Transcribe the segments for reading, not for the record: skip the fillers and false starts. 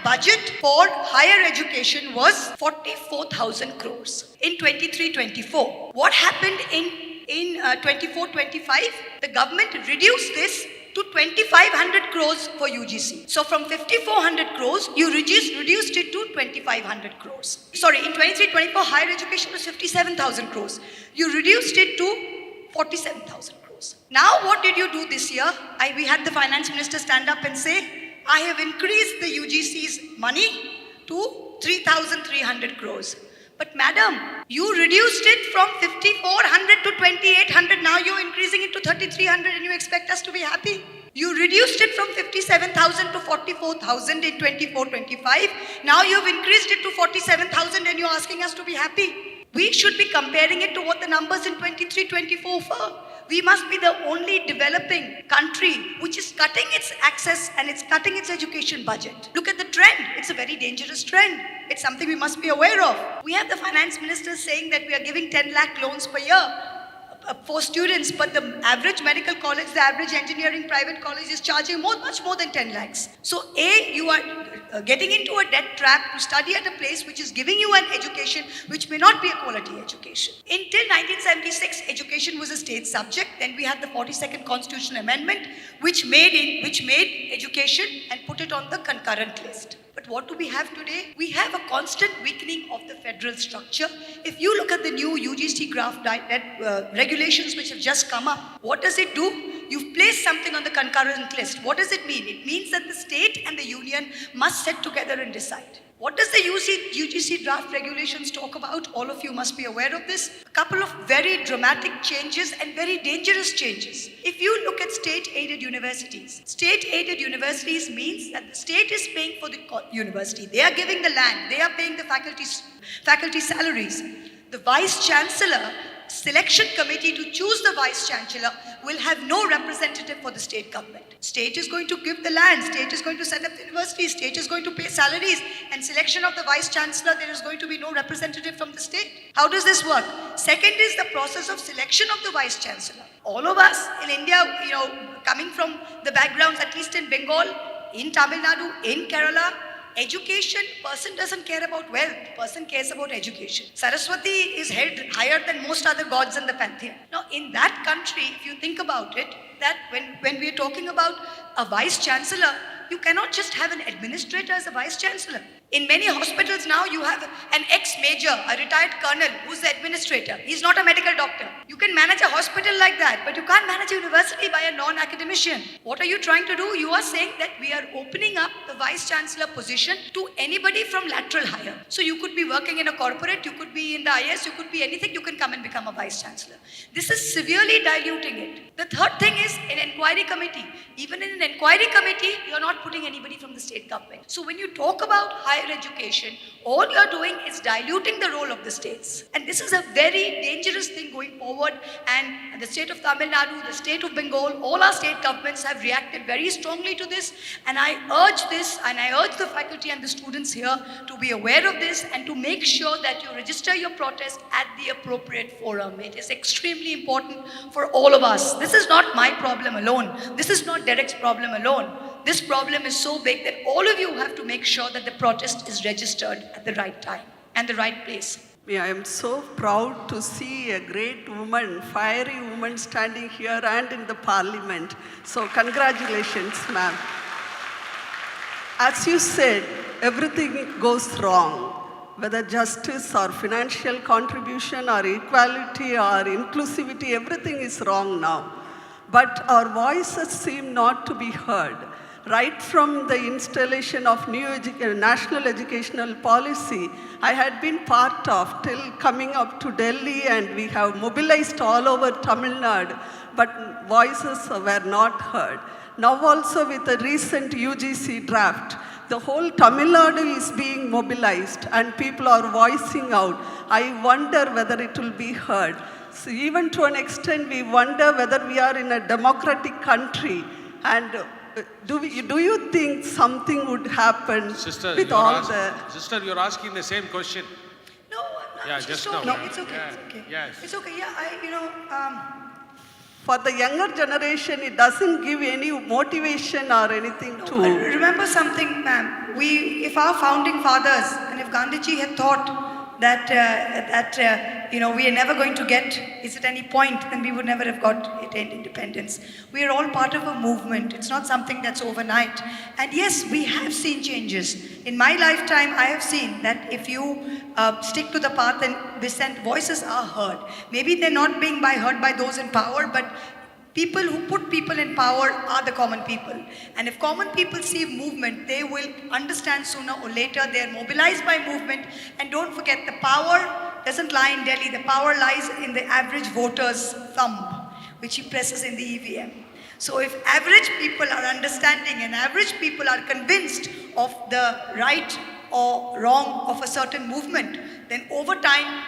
budget for higher education was 44,000 crores in 23-24. What happened in 24-25? The government reduced this to 2,500 crores for UGC. So from 5,400 crores, you reduced it to 2,500 crores. Sorry, in 23-24, higher education was 57,000 crores. You reduced it to 47,000 crores. Now what did you do this year? We had the finance minister stand up and say, I have increased the UGC's money to 3,300 crores. But madam, you reduced it from 5,400 to 2,800. Now you're increasing it to 3,300 and you expect us to be happy? You reduced it from 57,000 to 44,000 in 24-25. Now you've increased it to 47,000 and you're asking us to be happy. We should be comparing it to what the numbers in 23-24 were. We must be the only developing country which is cutting its access and it's cutting its education budget. Look at the trend. It's a very dangerous trend. It's something we must be aware of. We have the finance minister saying that we are giving 10 lakh loans per year for students, but the average medical college, the average engineering private college is charging much more than 10 lakhs. So A, you are getting into a debt trap to study at a place which is giving you an education which may not be a quality education. Until 1976, education was a state subject. Then we had the 42nd Constitutional Amendment which made education and put it on the concurrent list. But what do we have today? We have a constant weakening of the federal structure. If you look at the new UGC draft regulations which have just come up, what does it do? You've placed something on the concurrent list. What does it mean? It means that the state and the union must sit together and decide. What does the UGC draft regulations talk about? All of you must be aware of this. A couple of very dramatic changes and very dangerous changes. If you look at state-aided universities means that the state is paying for the university. They are giving the land. They are paying the faculty salaries. The vice-chancellor selection committee to choose the vice-chancellor will have no representative for the state government. State is going to give the land, state is going to set up the university, state is going to pay salaries, and selection of the vice-chancellor, there is going to be no representative from the state. How does this work? Second is the process of selection of the vice-chancellor. All of us in India, coming from the backgrounds, at least in Bengal, in Tamil Nadu, in Kerala, education, person doesn't care about wealth, person cares about education. Saraswati is held higher than most other gods in the pantheon. Now, in that country, if you think about it, that when we're talking about a vice-chancellor, you cannot just have an administrator as a vice-chancellor. In many hospitals now, you have an ex-major, a retired colonel, who's the administrator. He's not a medical doctor. You can manage a hospital like that, but you can't manage a university by a non-academician. What are you trying to do? You are saying that we are opening up the vice-chancellor position to anybody from lateral hire. So you could be working in a corporate, you could be in the IS, you could be anything, you can come and become a vice-chancellor. This is severely diluting it. The third thing is an inquiry committee. Even in an inquiry committee, you're not putting anybody from the state government. So when you talk about higher education, all you're doing is diluting the role of the states. And this is a very dangerous thing going forward. And the state of Tamil Nadu, the state of Bengal, all our state governments have reacted very strongly to this. And I urge the faculty and the students here to be aware of this and to make sure that you register your protest at the appropriate forum. It is extremely important for all of us. This is not my problem alone. This is not Derek's problem alone. This problem is so big that all of you have to make sure that the protest is registered at the right time and the right place. I am so proud to see a great woman, fiery woman standing here and in the parliament. So congratulations, ma'am. As you said, everything goes wrong. Whether justice or financial contribution or equality or inclusivity, everything is wrong now. But our voices seem not to be heard. Right from the installation of new national educational policy, I had been part of till coming up to Delhi, and we have mobilized all over Tamil Nadu, but voices were not heard. Now also with the recent UGC draft, the whole Tamil Nadu is being mobilized and people are voicing out. I wonder whether it will be heard. So even to an extent, we wonder whether we are in a democratic country, and do you think something would happen with all the... Sister, you're asking the same question. No, I'm not. Yeah, It's just okay. now. It's okay. Yeah, It's okay. yes. It's okay. Yeah, For the younger generation, it doesn't give any motivation or anything to. Remember something, ma'am. If our founding fathers and if Gandhiji had thought that we are never going to get is at any point, then we would never have got attained independence. We are all part of a movement. It's not something that's overnight. And yes, we have seen changes. In my lifetime, I have seen that if you stick to the path and dissent, voices are heard. Maybe they're not being heard by those in power, but people who put people in power are the common people. And if common people see movement, they will understand sooner or later. They are mobilized by movement. And don't forget, the power doesn't lie in Delhi. The power lies in the average voter's thumb, which he presses in the EVM. So if average people are understanding and average people are convinced of the right or wrong of a certain movement, then over time,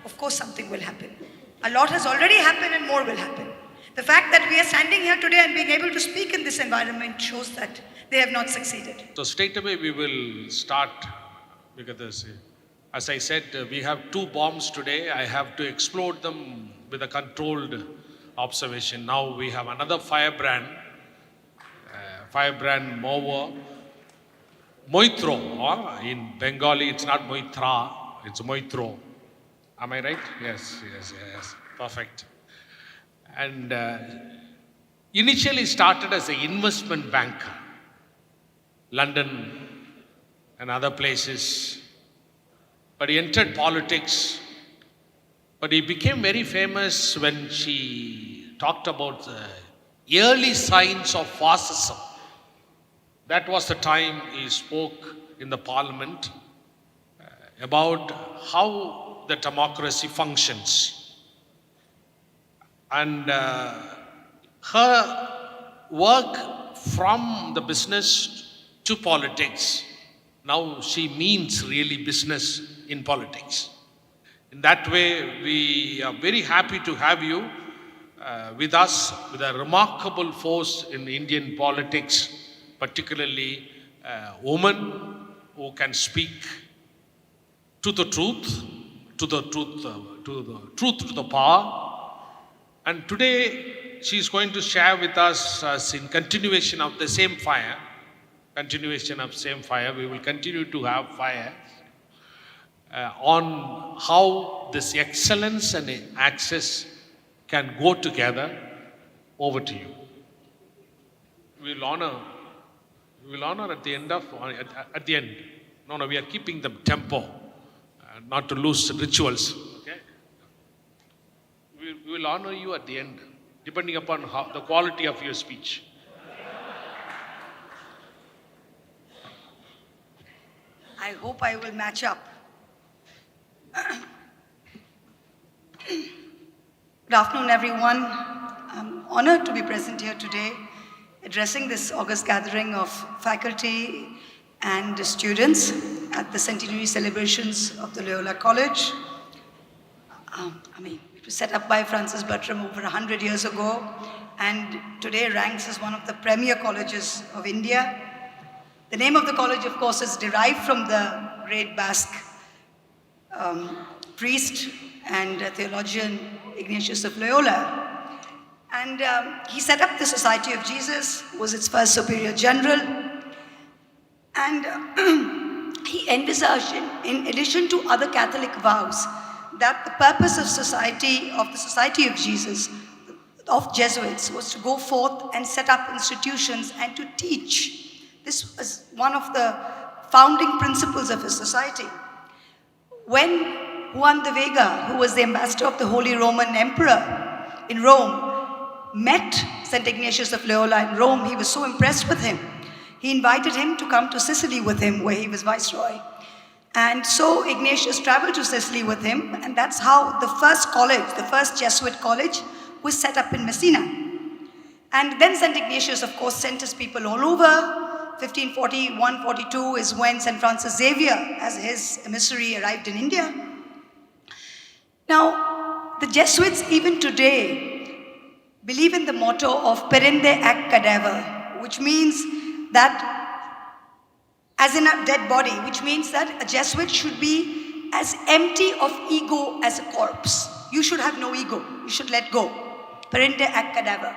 of course, something will happen. A lot has already happened and more will happen. The fact that we are standing here today and being able to speak in this environment shows that they have not succeeded. So straight away we will start, because as I said, we have 2 bombs today. I have to explode them with a controlled observation. Now we have another firebrand Movo. Moitro, in Bengali it's not Moitra, it's Moitro. Am I right? Yes, perfect. And initially started as an investment banker, London and other places. But he entered politics. But he became very famous when she talked about the early signs of fascism. That was the time he spoke in the parliament about how the democracy functions. And her work from the business to politics, now she means really business in politics. In that way, we are very happy to have you with us, with a remarkable force in Indian politics, particularly a woman who can speak to the truth, to the power. And today, she is going to share with us, in continuation of the same fire, we will continue to have fire, on how this excellence and access can go together. Over to you. We will honor at the end. No, we are keeping the tempo, not to lose rituals. Okay? We will honor you at the end, depending upon the quality of your speech. I hope I will match up. Good afternoon, everyone. I'm honored to be present here today, addressing this August gathering of faculty and students at the centenary celebrations of the Loyola College. It was set up by Francis Bertram over 100 years ago, and today ranks as one of the premier colleges of India. The name of the college, of course, is derived from the great Basque priest and theologian Ignatius of Loyola. And he set up the Society of Jesus, was its first superior general. And he envisaged, in addition to other Catholic vows, that the purpose of the Society of Jesus, of Jesuits, was to go forth and set up institutions and to teach. This was one of the founding principles of his society. When Juan de Vega, who was the ambassador of the Holy Roman Emperor in Rome, met St. Ignatius of Loyola in Rome, he was so impressed with him. He invited him to come to Sicily with him, where he was viceroy. And so Ignatius traveled to Sicily with him, and that's how the first college, the first Jesuit college, was set up in Messina. And then St. Ignatius, of course, sent his people all over. 1541-42 is when St. Francis Xavier, as his emissary, arrived in India. Now, the Jesuits, even today, believe in the motto of perende ac cadaver, which means that, as in a dead body, which means that a Jesuit should be as empty of ego as a corpse. You should have no ego. You should let go. Perinde ek cadaver.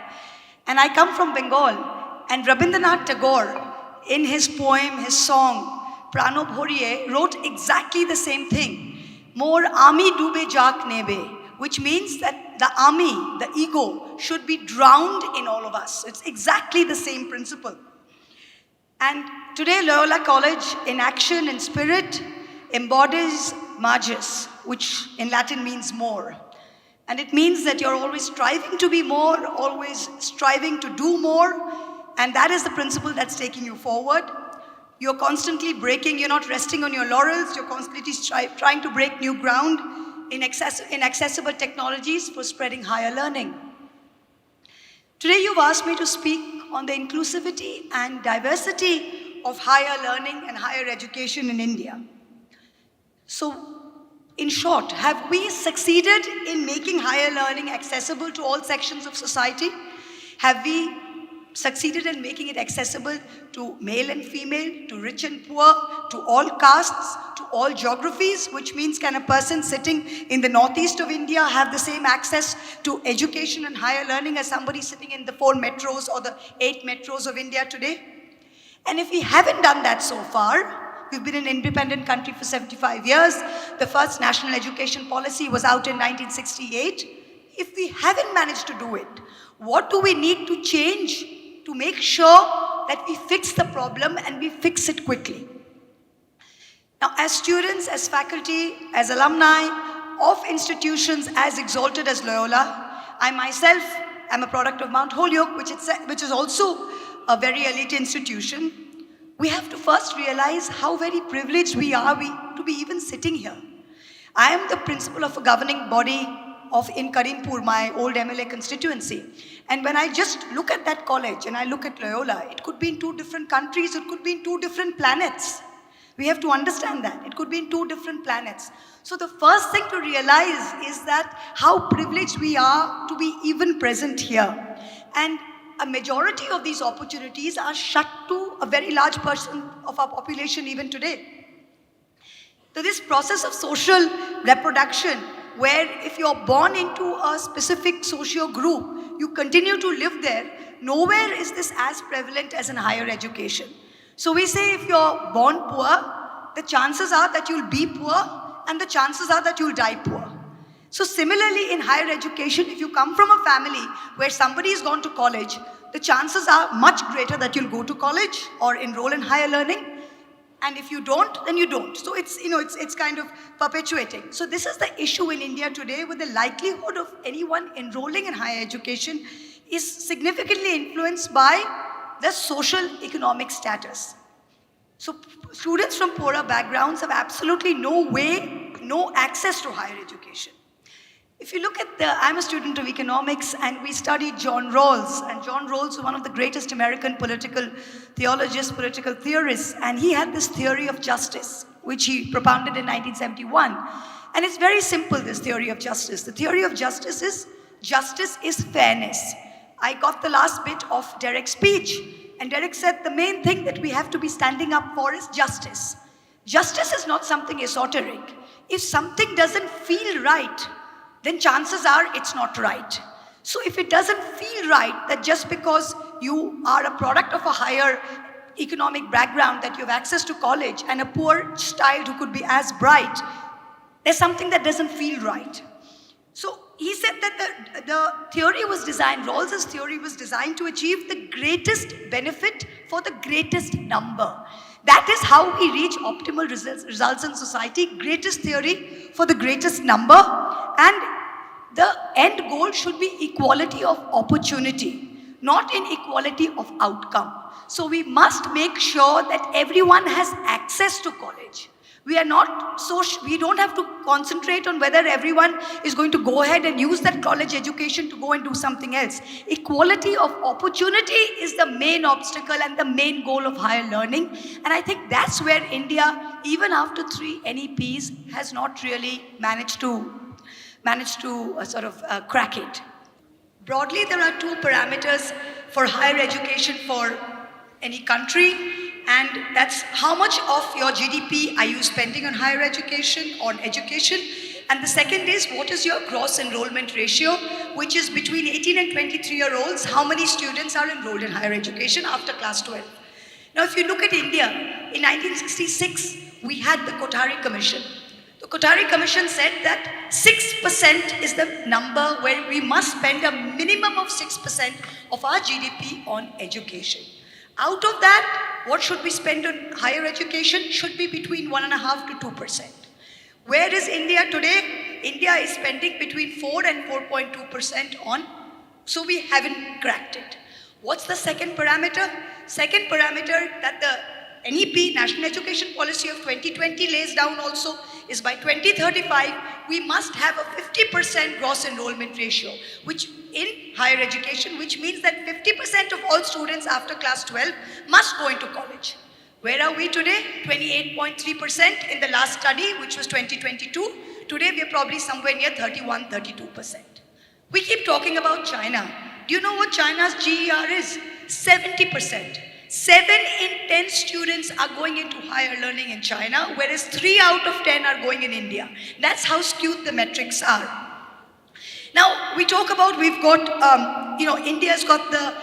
And I come from Bengal, and Rabindranath Tagore, in his poem, his song, Prano Bhoriye, wrote exactly the same thing. More army dube jak nebe, which means that the army, the ego, should be drowned in all of us. It's exactly the same principle. And today, Loyola College, in action and spirit, embodies magis, which in Latin means more. And it means that you're always striving to be more, always striving to do more, and that is the principle that's taking you forward. You're constantly breaking, you're not resting on your laurels, you're constantly trying to break new ground in accessible technologies for spreading higher learning. Today you've asked me to speak on the inclusivity and diversity of higher learning and higher education in India. So, in short, have we succeeded in making higher learning accessible to all sections of society? Have we succeeded in making it accessible to male and female, to rich and poor, to all castes, to all geographies, which means can a person sitting in the northeast of India have the same access to education and higher learning as somebody sitting in the 4 metros or the 8 metros of India today? And if we haven't done that so far, we've been an independent country for 75 years. The first national education policy was out in 1968. If we haven't managed to do it, what do we need to change to make sure that we fix the problem and we fix it quickly? Now, as students, as faculty, as alumni of institutions as exalted as Loyola, I myself am a product of Mount Holyoke, which is also a very elite institution. We have to first realize how very privileged we are to be even sitting here. I am the principal of a governing body in Karimpur, my old MLA constituency. And when I just look at that college and I look at Loyola, it could be in 2 different countries, it could be in 2 different planets. We have to understand that. It could be in 2 different planets. So the first thing to realize is that how privileged we are to be even present here. And a majority of these opportunities are shut to a very large portion of our population even today. So this process of social reproduction, where if you're born into a specific socio group, you continue to live there, nowhere is this as prevalent as in higher education. So we say if you're born poor, the chances are that you'll be poor and the chances are that you'll die poor. So similarly in higher education, if you come from a family where somebody has gone to college, the chances are much greater that you'll go to college or enroll in higher learning. And if you don't, then you don't. So it's kind of perpetuating. So this is the issue in India today, where the likelihood of anyone enrolling in higher education is significantly influenced by the social economic status. So students from poorer backgrounds have absolutely no access to higher education. If you look at I'm a student of economics, and we studied John Rawls, and John Rawls was one of the greatest American political theologists, political theorists, and he had this theory of justice, which he propounded in 1971. And it's very simple, this theory of justice. The theory of justice is fairness. I got the last bit of Derek's speech, and Derek said the main thing that we have to be standing up for is justice. Justice is not something esoteric. If something doesn't feel right, then chances are it's not right. So if it doesn't feel right that just because you are a product of a higher economic background, that you have access to college, and a poor child who could be as bright, there's something that doesn't feel right. So he said that the theory was designed, Rawls's theory was designed to achieve the greatest benefit for the greatest number. That is how we reach optimal results in society, greatest theory for the greatest number, and the end goal should be equality of opportunity, not inequality of outcome. So we must make sure that everyone has access to college. We don't have to concentrate on whether everyone is going to go ahead and use that college education to go and do something else. Equality of opportunity is the main obstacle and the main goal of higher learning. And I think that's where India, even after 3 NEPs, has not really managed to crack it. Broadly, there are 2 parameters for higher education for any country, and that's how much of your GDP are you spending on higher education, on education, and the second is what is your gross enrollment ratio, which is between 18 and 23-year-olds, how many students are enrolled in higher education after class 12. Now, if you look at India, in 1966, we had the Kothari Commission. The Kothari Commission said that 6% is the number where we must spend a minimum of 6% of our GDP on education. Out of that, what should we spend on higher education? Should be between 1.5% to 2%. Where is India today? India is spending between 4 and 4.2% on, so we haven't cracked it. What's the second parameter? Second parameter that the NEP, National Education Policy of 2020, lays down also is by 2035, we must have a 50% gross enrollment ratio, which in higher education, which means that 50% of all students after class 12 must go into college. Where are we today? 28.3% in the last study, which was 2022. Today, we are probably somewhere near 31, 32%. We keep talking about China. Do you know what China's GER is? 70%. 7 in 10 students are going into higher learning in China, whereas 3 out of 10 are going in India. That's how skewed the metrics are. Now, we talk about, we've got, India's got the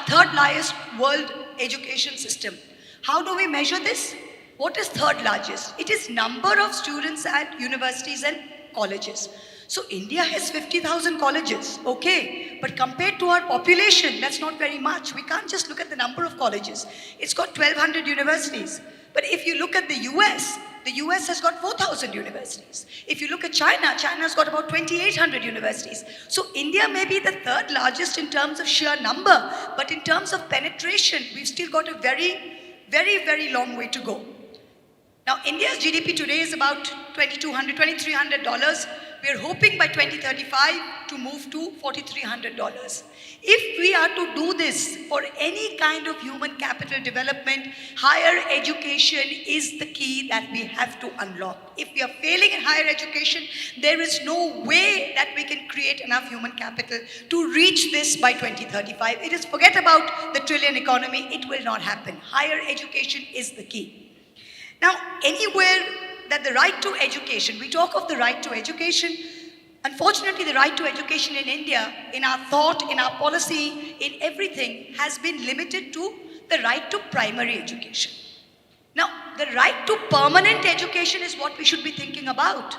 third largest world education system. How do we measure this? What is third largest? It is number of students at universities and colleges. So India has 50,000 colleges, okay, but compared to our population, that's not very much. We can't just look at the number of colleges. It's got 1,200 universities. But if you look at the US has got 4,000 universities. If you look at China, China's got about 2,800 universities. So India may be the third largest in terms of sheer number, but in terms of penetration, we've still got a very, very, very long way to go. Now, India's GDP today is about $2,200, $2,300. We're hoping by 2035 to move to $4,300. If we are to do this for any kind of human capital development, higher education is the key that we have to unlock. If we are failing in higher education, there is no way that we can create enough human capital to reach this by 2035. It is, forget about the trillion economy, it will not happen. Higher education is the key. Now, anywhere that the right to education, we talk of the right to education. Unfortunately, the right to education in India, in our thought, in our policy, in everything, has been limited to the right to primary education. Now, the right to permanent education is what we should be thinking about.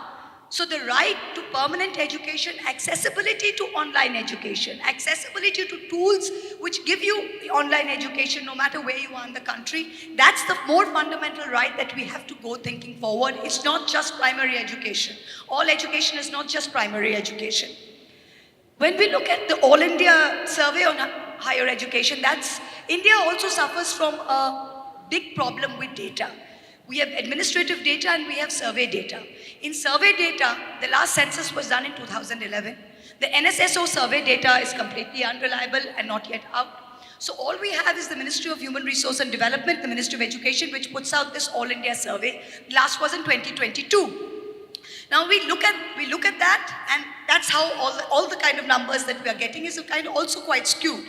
So the right to permanent education, accessibility to online education, accessibility to tools which give you online education no matter where you are in the country, that's the more fundamental right that we have to go thinking forward. It's not just primary education. All education is not just primary education. When we look at the All India survey on higher education, India also suffers from a big problem with data. We have administrative data and we have survey data. In survey data, the last census was done in 2011. The NSSO survey data is completely unreliable and not yet out. So all we have is the Ministry of Human Resource and Development, the Ministry of Education, which puts out this All India survey. The last was in 2022. Now we look at that, and that's how all the kind of numbers that we are getting is kind of also quite skewed.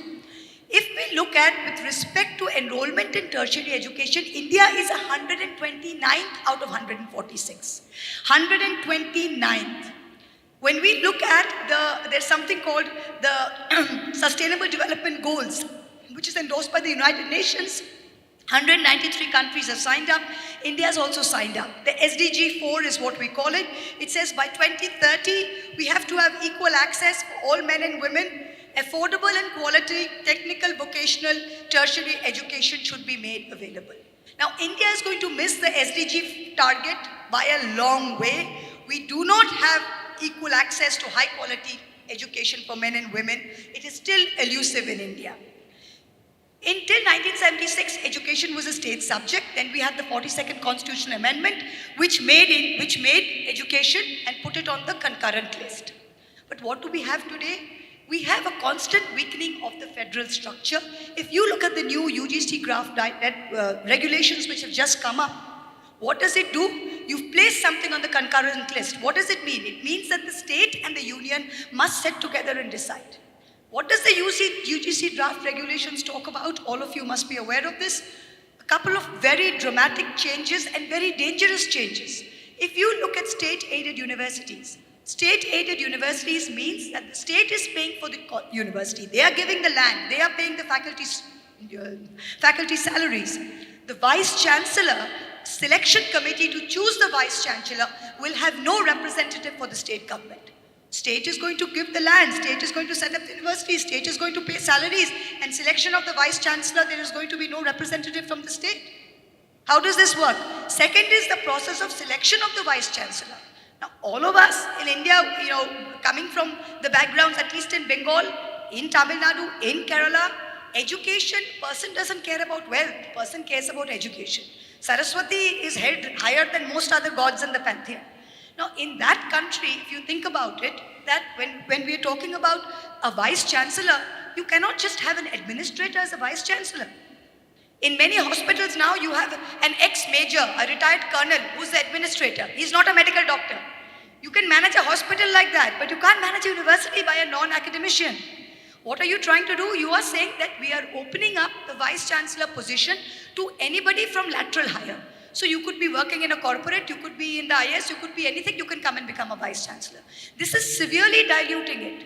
If we look at, with respect to enrollment in tertiary education, India is 129th out of 146. 129th. When we look at there's something called the Sustainable Development Goals, which is endorsed by the United Nations. 193 countries have signed up. India has also signed up. The SDG 4 is what we call it. It says by 2030, we have to have equal access for all men and women. Affordable and quality technical vocational tertiary education should be made available. Now, India is going to miss the SDG target by a long way. We do not have equal access to high quality education for men and women. It is still elusive in India. Until 1976, education was a state subject. Then we had the 42nd Constitutional Amendment, which made education and put it on the concurrent list. But what do we have today? We have a constant weakening of the federal structure. If you look at the new UGC draft regulations which have just come up, what does it do? You've placed something on the concurrent list. What does it mean? It means that the state and the union must sit together and decide. What does the UGC draft regulations talk about? All of you must be aware of this. A couple of very dramatic changes and very dangerous changes. If you look at state-aided universities State-aided universities means that the state is paying for the university. They are giving the land. They are paying the faculty salaries. The vice-chancellor selection committee to choose the vice-chancellor will have no representative for the state government. State is going to give the land, state is going to set up the university, state is going to pay salaries, and selection of the vice-chancellor, there is going to be no representative from the state. How does this work? Second is the process of selection of the vice-chancellor. Now, all of us in India, coming from the backgrounds, at least in Bengal, in Tamil Nadu, in Kerala, education, person doesn't care about wealth, person cares about education. Saraswati is held higher than most other gods in the pantheon. Now, in that country, if you think about it, that when we are talking about a vice-chancellor, you cannot just have an administrator as a vice-chancellor. In many hospitals now, you have an ex-major, a retired colonel, who's the administrator. He's not a medical doctor. You can manage a hospital like that, but you can't manage a university by a non-academician. What are you trying to do? You are saying that we are opening up the vice-chancellor position to anybody from lateral hire. So you could be working in a corporate, you could be in the IS, you could be anything, you can come and become a vice-chancellor. This is severely diluting it.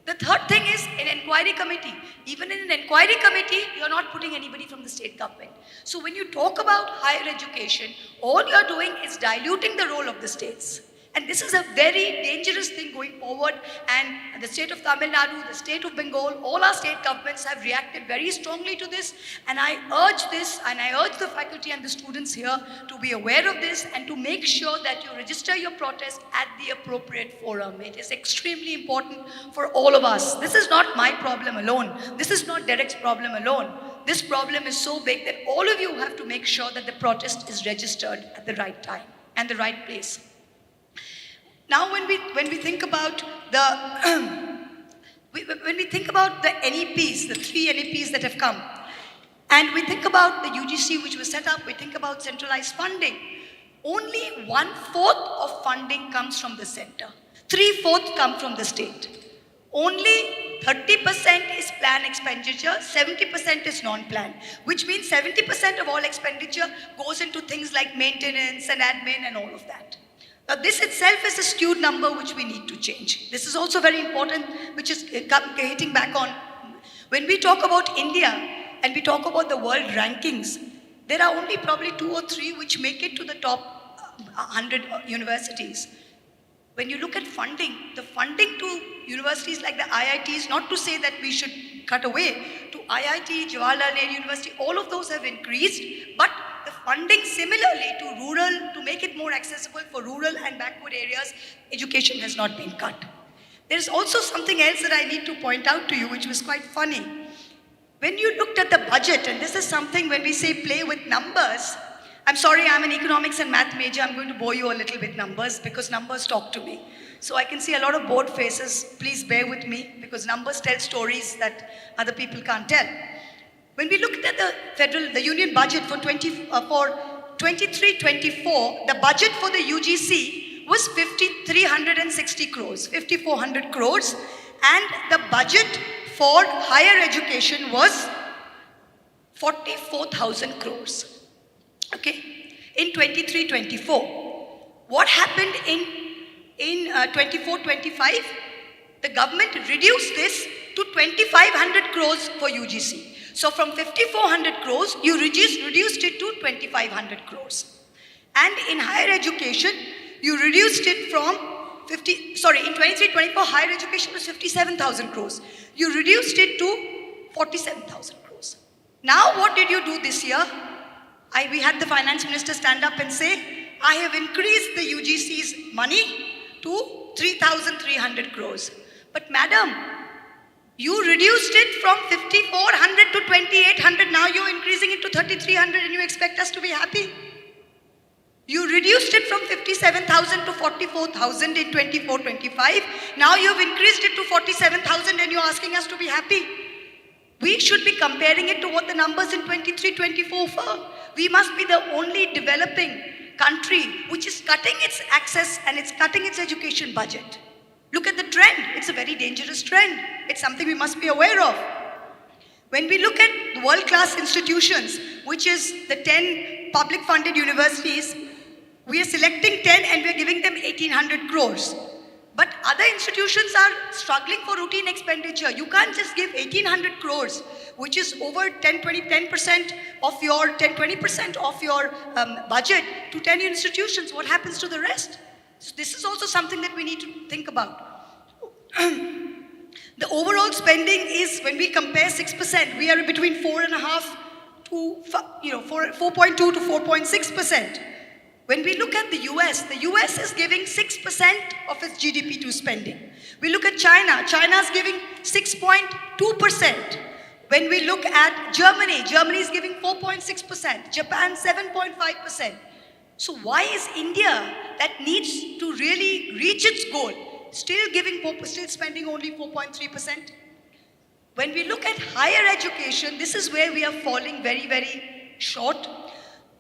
The third thing is an inquiry committee. Even in an inquiry committee, you're not putting anybody from the state government. So when you talk about higher education, all you're doing is diluting the role of the states. And this is a very dangerous thing going forward. And the state of Tamil Nadu, the state of Bengal, all our state governments have reacted very strongly to this. And I urge this, and I urge the faculty and the students here to be aware of this and to make sure that you register your protest at the appropriate forum. It is extremely important for all of us. This is not my problem alone. This is not Derek's problem alone. This problem is so big that all of you have to make sure that the protest is registered at the right time and the right place. Now, when we think about the when we think about the NEPs, the 3 NEPs that have come, and we think about the UGC which was set up, we think about centralized funding. Only 1/4 of funding comes from the center. 3/4 come from the state. Only 30% is planned expenditure, 70% is non-planned, which means 70% of all expenditure goes into things like maintenance and admin and all of that. Now, this itself is a skewed number which we need to change. This is also very important, which is hitting back on. When we talk about India and we talk about the world rankings, there are only probably 2 or 3 which make it to the top 100 universities. When you look at funding, the funding to universities like the IITs, not to say that we should cut away, to IIT, Jawaharlal Nehru University, all of those have increased, but the funding similarly to rural, to make it more accessible for rural and backward areas, education has not been cut. There is also something else that I need to point out to you, which was quite funny. When you looked at the budget, and this is something when we say play with numbers, I'm sorry, I'm an economics and math major, I'm going to bore you a little with numbers because numbers talk to me. So I can see a lot of bored faces, please bear with me because numbers tell stories that other people can't tell. When we looked at the union budget for 23-24, the budget for the UGC was 5,360 crores, 5,400 crores, and the budget for higher education was 44,000 crores. Okay, in 23-24, what happened in 24-25? The government reduced this to 2,500 crores for UGC. So from 5,400 crores, you reduced it to 2,500 crores. And in higher education, you reduced it from in 23-24, higher education was 57,000 crores. You reduced it to 47,000 crores. Now what did you do this year? We had the finance minister stand up and say, I have increased the UGC's money to 3,300 crores. But madam, you reduced it from 5,400 to 2,800. Now you're increasing it to 3,300 and you expect us to be happy? You reduced it from 57,000 to 44,000 in 24-25. Now you've increased it to 47,000 and you're asking us to be happy? We should be comparing it to what the numbers in 23-24 were. We must be the only developing country which is cutting its access and it's cutting its education budget. Look at the trend. It's a very dangerous trend. It's something we must be aware of. When we look at the world-class institutions, which is the 10 public funded universities, we are selecting 10 and we are giving them 1,800 crores. But other institutions are struggling for routine expenditure. You can't just give 1,800 crores, which is over 10% of your 10-20% of your budget to 10 institutions. What happens to the rest? So this is also something that we need to think about. The overall spending is, when we compare 6%, we are between 4.5 to 4.2 to 4.6%. When we look at the US is giving 6% of its GDP to spending. We look at China is giving 6.2%. When we look at Germany is giving 4.6%, Japan 7.5%. So why is India, that needs to really reach its goal, still spending only 4.3%? When we look at higher education, this is where we are falling very, very short.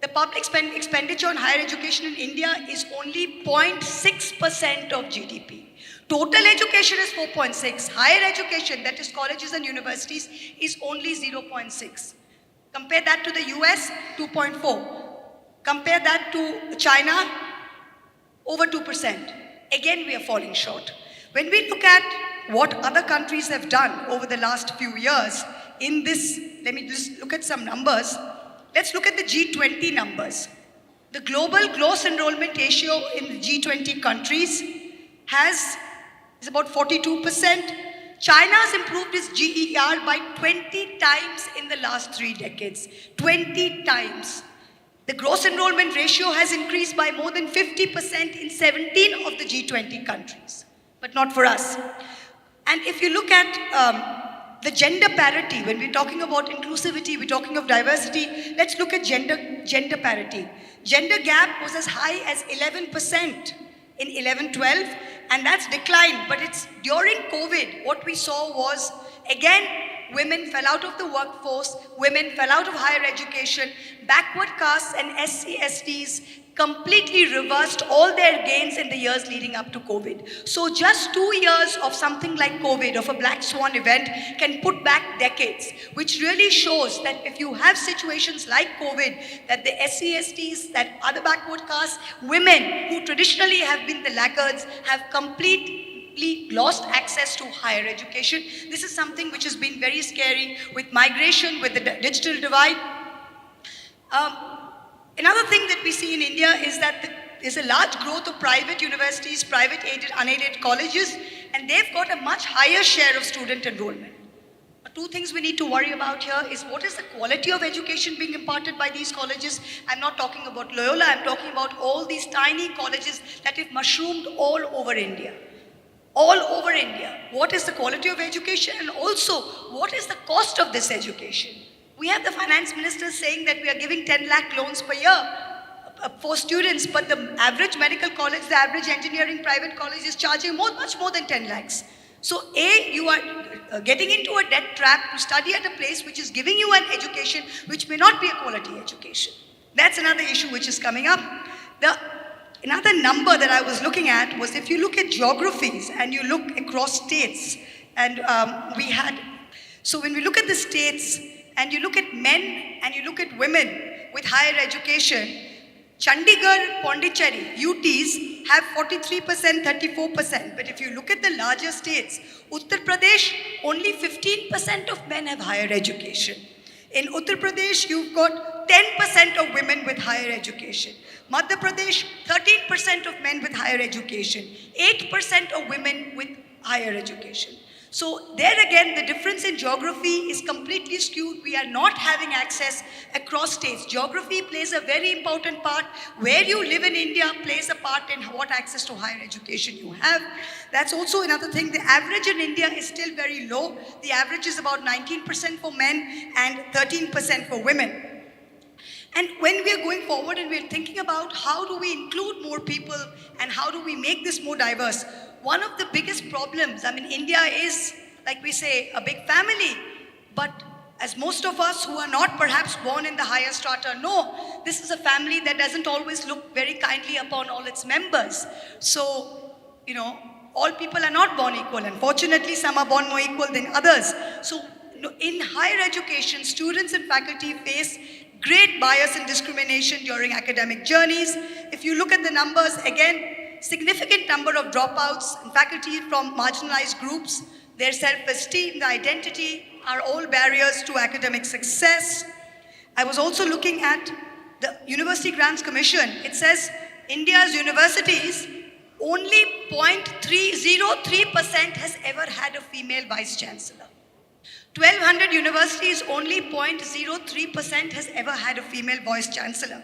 The public expenditure on higher education in India is only 0.6% of GDP. Total education is 4.6. Higher education, that is colleges and universities, is only 0.6. Compare that to the US, 2.4. Compare that to China, over 2%. Again, we are falling short. When we look at what other countries have done over the last few years in this, let me just look at some numbers. Let's look at the G20 numbers. The global gross enrollment ratio in the G20 countries is about 42%. China has improved its GER by 20 times in the last 3 decades. 20 times. The gross enrollment ratio has increased by more than 50% in 17 of the G20 countries, but not for us. And if you look at the gender parity, when we're talking about inclusivity, we're talking of diversity, let's look at gender parity. Gender gap was as high as 11% in 11-12, and that's declined. But it's during COVID, what we saw was, again, women fell out of the workforce, women fell out of higher education, backward castes and SC/STs completely reversed all their gains in the years leading up to COVID. So just 2 years of something like COVID, of a black swan event, can put back decades, which really shows that if you have situations like COVID, that the SC/STs, that other backward castes, women who traditionally have been the laggards, have completely lost access to higher education. This is something which has been very scary with migration, with the digital divide. Another thing that we see in India is that there's a large growth of private universities, private aided, unaided colleges, and they've got a much higher share of student enrollment. Two things we need to worry about here is what is the quality of education being imparted by these colleges. I'm not talking about Loyola, I'm talking about all these tiny colleges that have mushroomed all over India. All over India. What is the quality of education, and also what is the cost of this education? We have the finance minister saying that we are giving 10 lakh loans per year for students, but the average medical college, the average engineering private college is charging much more than 10 lakhs. So you are getting into a debt trap to study at a place which is giving you an education which may not be a quality education. That's another issue which is coming up. Another number that I was looking at was, if you look at geographies and you look across states, and so when we look at the states, and you look at men and you look at women with higher education, Chandigarh, Pondicherry, UTs have 43%, 34%. But if you look at the larger states, Uttar Pradesh, only 15% of men have higher education. In Uttar Pradesh, you've got 10% of women with higher education. Madhya Pradesh, 13% of men with higher education. 8% of women with higher education. So there again, the difference in geography is completely skewed. We are not having access across states. Geography plays a very important part. Where you live in India plays a part in what access to higher education you have. That's also another thing. The average in India is still very low. The average is about 19% for men and 13% for women. And when we are going forward and we're thinking about how do we include more people and how do we make this more diverse, one of the biggest problems, India is, like we say, a big family, but as most of us who are not perhaps born in the higher strata know, this is a family that doesn't always look very kindly upon all its members. So, all people are not born equal. Unfortunately, some are born more equal than others. So, in higher education, students and faculty face great bias and discrimination during academic journeys. If you look at the numbers, again, significant number of dropouts and faculty from marginalized groups. Their self-esteem, their identity are all barriers to academic success. I was also looking at the University Grants Commission. It says India's universities, only 0.303% has ever had a female vice chancellor. 1,200 universities, only 0.03% has ever had a female vice chancellor.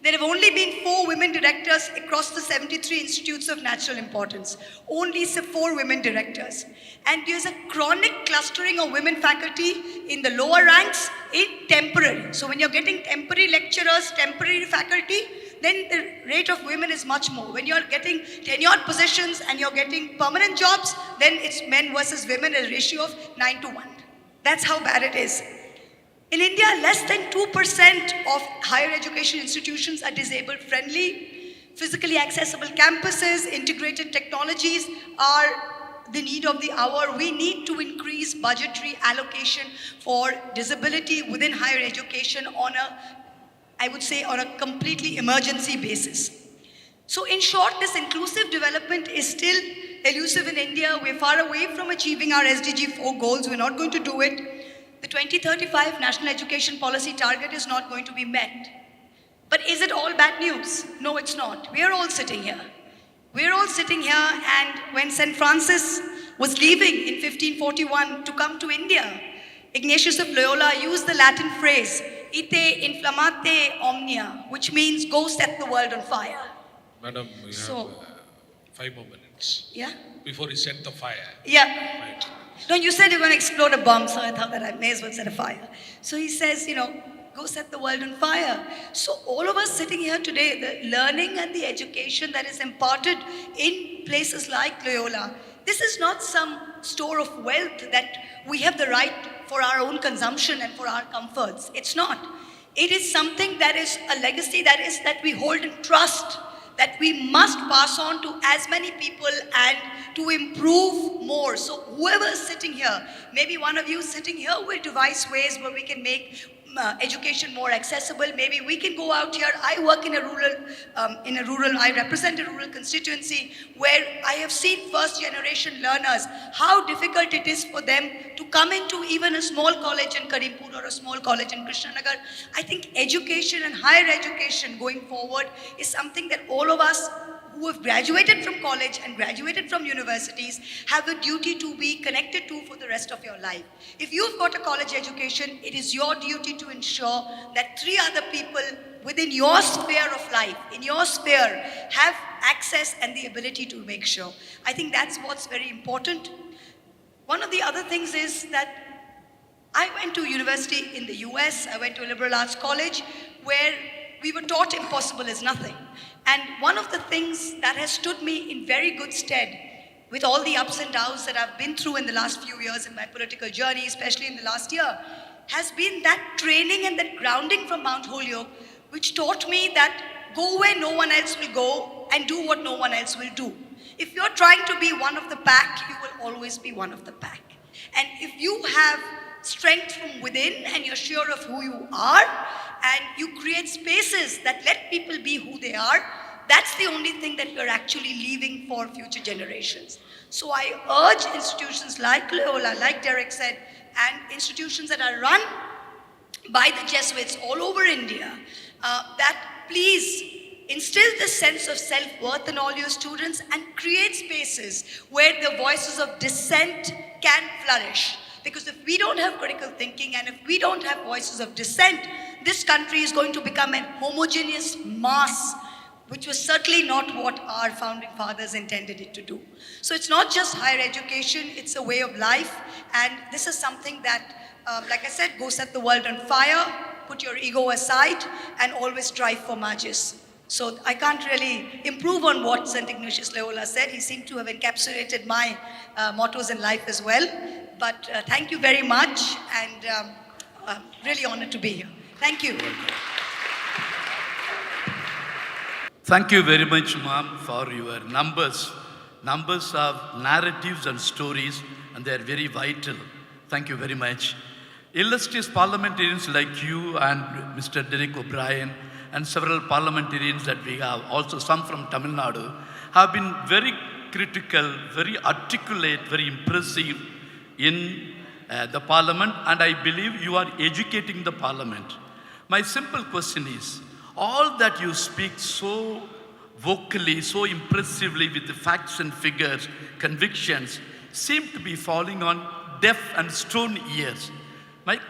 There have only been 4 women directors across the 73 institutes of national importance. Only 4 women directors. And there's a chronic clustering of women faculty in the lower ranks in temporary. So when you're getting temporary lecturers, temporary faculty, then the rate of women is much more. When you're getting tenured positions and you're getting permanent jobs, then it's men versus women, a ratio of 9:1. That's how bad it is. In India, less than 2% of higher education institutions are disabled friendly. Physically accessible campuses, integrated technologies are the need of the hour. We need to increase budgetary allocation for disability within higher education on a completely emergency basis. So in short, this inclusive development is still elusive in India. We're far away from achieving our SDG 4 goals. We're not going to do it. The 2035 National Education Policy target is not going to be met. But is it all bad news? No, it's not. We are all sitting here. We're all sitting here, and when St. Francis was leaving in 1541 to come to India, Ignatius of Loyola used the Latin phrase, ite inflammate omnia, which means go set the world on fire. Madam, we have 5 more minutes. Yeah? Before he set the fire. Yeah. Right. No, you said you're going to explode a bomb, so I thought that I may as well set a fire. So he says, go set the world on fire. So all of us sitting here today, the learning and the education that is imparted in places like Loyola, this is not some store of wealth that we have the right for our own consumption and for our comforts. It's not. It is something that is a legacy that we hold in trust, that we must pass on to as many people and to improve more. So whoever is sitting here, maybe one of you sitting here will devise ways where we can make education more accessible. Maybe we can go out here. I work in a rural, I represent a rural constituency where I have seen first generation learners, how difficult it is for them to come into even a small college in Karimpur or a small college in Krishnanagar. I think education and higher education going forward is something that all of us who have graduated from college and graduated from universities have a duty to be connected to for the rest of your life. If you've got a college education, it is your duty to ensure that 3 other people within your sphere of life, in your sphere, have access and the ability to make sure. I think that's what's very important. One of the other things is that I went to university in the US, I went to a liberal arts college where we were taught impossible is nothing. And one of the things that has stood me in very good stead with all the ups and downs that I've been through in the last few years in my political journey, especially in the last year, has been that training and that grounding from Mount Holyoke, which taught me that go where no one else will go and do what no one else will do. If you're trying to be one of the pack, you will always be one of the pack. And if you have strength from within and you're sure of who you are and you create spaces that let people be who they are, that's the only thing that you're actually leaving for future generations. So I urge institutions like Loyola, like Derek said, and institutions that are run by the Jesuits all over India, that please instill this sense of self-worth in all your students and create spaces where the voices of dissent can flourish. Because if we don't have critical thinking and if we don't have voices of dissent, this country is going to become a homogeneous mass, which was certainly not what our founding fathers intended it to do. So it's not just higher education, it's a way of life. And this is something that, like I said, go set the world on fire, put your ego aside, and always strive for magis. So I can't really improve on what St. Ignatius Loyola said. He seemed to have encapsulated my mottos in life as well. But thank you very much, and I'm really honored to be here. Thank you. Thank you very much, ma'am, for your numbers. Numbers of narratives and stories, and they are very vital. Thank you very much. Illustrious parliamentarians like you and Mr. Derek O'Brien and several parliamentarians that we have, also some from Tamil Nadu, have been very critical, very articulate, very impressive in the parliament, and I believe you are educating the parliament. My simple question is, all that you speak so vocally, so impressively with the facts and figures, convictions, seem to be falling on deaf and stone ears.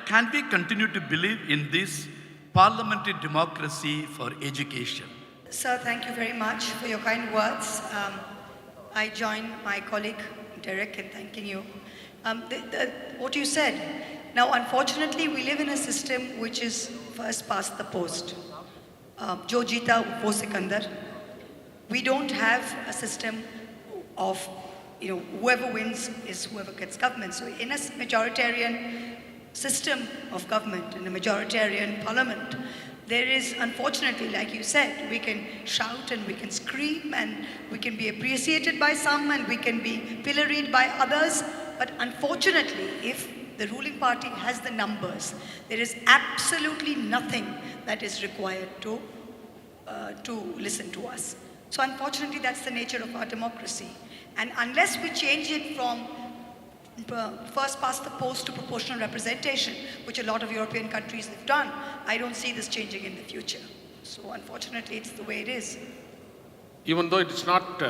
Can we continue to believe in this parliamentary democracy for education? Sir, thank you very much for your kind words. I join my colleague Derek in thanking you. What you said, now unfortunately we live in a system which is first past the post. Jo Jeeta wo Sikandar. We don't have a system of, whoever wins is whoever gets government. So in a majoritarian system of government, in a majoritarian parliament, there is, unfortunately, like you said, we can shout and we can scream and we can be appreciated by some and we can be pilloried by others. But unfortunately, if the ruling party has the numbers, there is absolutely nothing that is required to listen to us. So unfortunately, that's the nature of our democracy. And unless we change it from first past the post to proportional representation, which a lot of European countries have done, I don't see this changing in the future. So unfortunately, it's the way it is. Even though it's not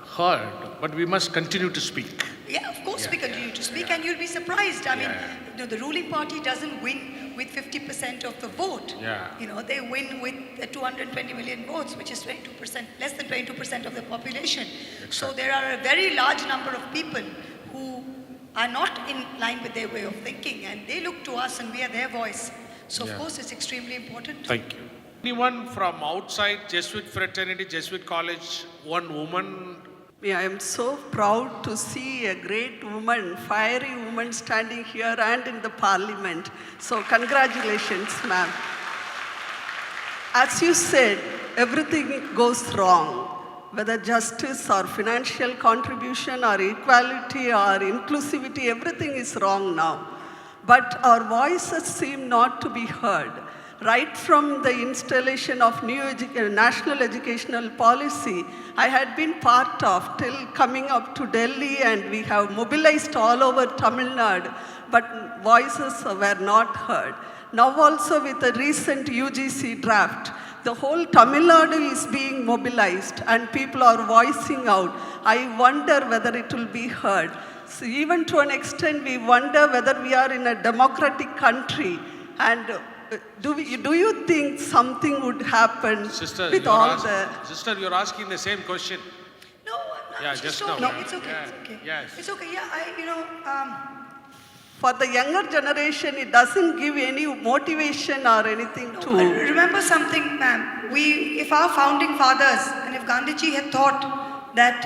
heard, but we must continue to speak. Yeah, of course we continue to speak, and you'll be surprised. I mean, the ruling party doesn't win with 50% of the vote. They win with 220 million votes, which is 22%, less than 22% of the population. So there are a very large number of people who are not in line with their way of thinking, and they look to us and we are their voice. So of course it's extremely important. Thank you. Anyone from outside Jesuit fraternity, Jesuit college, one woman? I am so proud to see a great woman, fiery woman standing here and in the parliament. So congratulations, ma'am. As you said, everything goes wrong. Whether justice or financial contribution or equality or inclusivity, everything is wrong now. But our voices seem not to be heard. Right from the installation of new national educational policy, I had been part of till coming up to Delhi, and we have mobilized all over Tamil Nadu, but voices were not heard. Now also with the recent UGC draft, the whole Tamil Nadu is being mobilized and people are voicing out. I wonder whether it will be heard. So even to an extent, we wonder whether we are in a democratic country, and do you think something would happen Sister, with all Sister, you're asking the same question. No, I'm not. Yeah, It's just okay. now. It's okay. Yeah. It's okay. Yes. It's okay. Yeah, for the younger generation, it doesn't give any motivation or anything to... Remember something, ma'am. If our founding fathers and if Gandhiji had thought that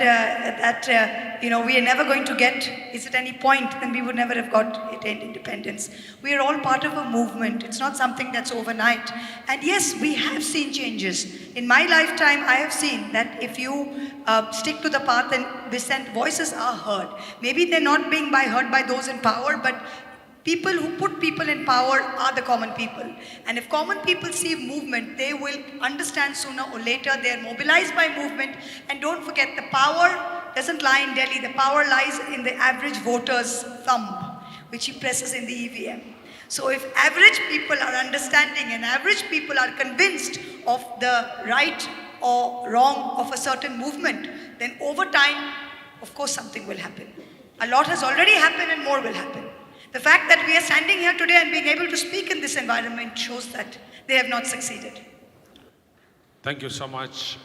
we are never going to get is at any point, then we would never have got attained independence. We are all part of a movement. It's not something that's overnight. And yes, we have seen changes. In my lifetime, I have seen that if you stick to the path and dissent, voices are heard. Maybe they're not being heard by those in power, but people who put people in power are the common people. And if common people see movement, they will understand sooner or later. They are mobilized by movement. And don't forget, the power doesn't lie in Delhi. The power lies in the average voter's thumb, which he presses in the EVM. So if average people are understanding and average people are convinced of the right or wrong of a certain movement, then over time, of course, something will happen. A lot has already happened and more will happen. The fact that we are standing here today and being able to speak in this environment shows that they have not succeeded. Thank you so much.